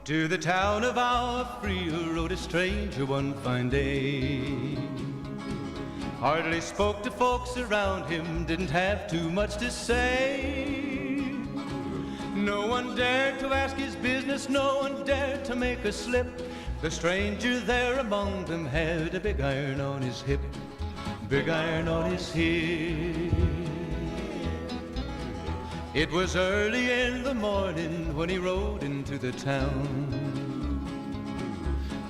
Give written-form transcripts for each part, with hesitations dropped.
To the town of our Frio rode a stranger one fine day. Hardly spoke to folks around him, didn't have too much to say. No one dared to ask his business, no one dared to make a slip. The stranger there among them had a big iron on his hip, big iron on his hip. It was early in the morning when he rode into the town.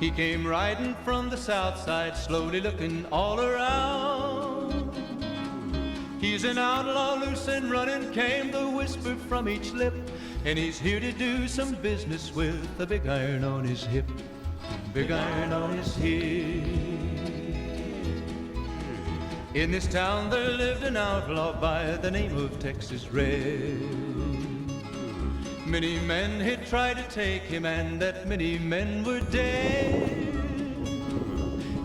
He came riding from the south side, slowly looking all around. He's an outlaw, loose and running, came the whisper from each lip, and he's here to do some business with a big iron on his hip, big iron on his hip. In this town there lived an outlaw by the name of Texas Red. Many men had tried to take him, and that many men were dead.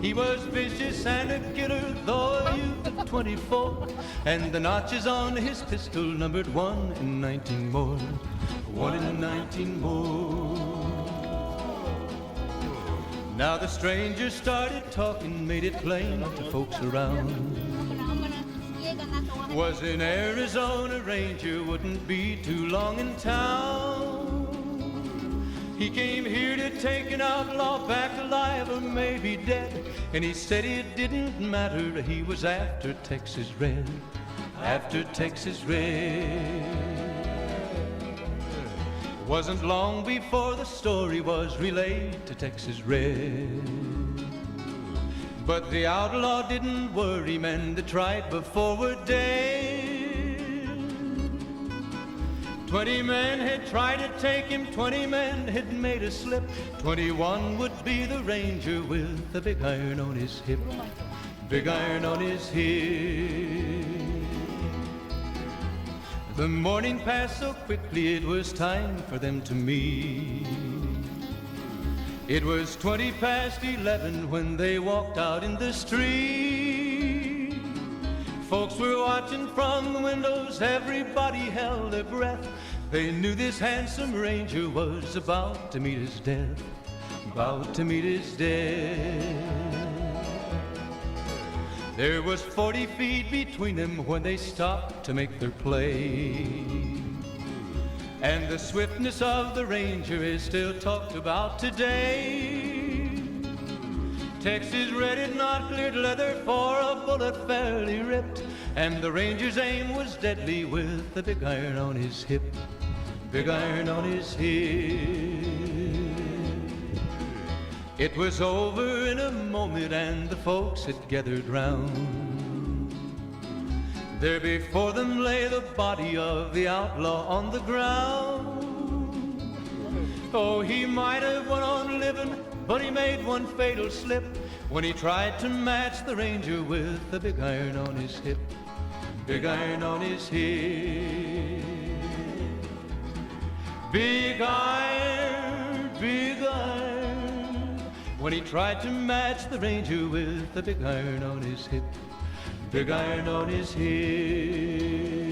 He was vicious and a killer, though a youth of 24, and the notches on his pistol numbered 1 in 19 more, 1 in 19 more. Now the stranger started talking, made it plain to folks around. Was an Arizona Ranger, wouldn't be too long in town. He came here to take an outlaw back alive or maybe dead, and he said it didn't matter, he was after Texas Red, after Texas Red. Wasn't long before the story was relayed to Texas Red. But the outlaw didn't worry, men that tried before were dead. 20 men had tried to take him, 20 men had made a slip. 21 would be the ranger with the big iron on his hip, big iron on his hip. The morning passed so quickly, it was time for them to meet. It was 20 past 11 when they walked out in the street. Folks were watching from the windows, everybody held their breath. They knew this handsome ranger was about to meet his death, about to meet his death. There was 40 feet between them when they stopped to make their play. And the swiftness of the ranger is still talked about today. Texas Red had not cleared leather for a bullet fairly ripped, and the ranger's aim was deadly with the big iron on his hip, big iron on his hip. It was over in a moment and the folks had gathered round. There before them lay the body of the outlaw on the ground. Oh, he might have went on living, but he made one fatal slip when he tried to match the ranger with the big iron on his hip, big iron on his hip. Big iron, when he tried to match the ranger with the big iron on his hip, big iron on his hip.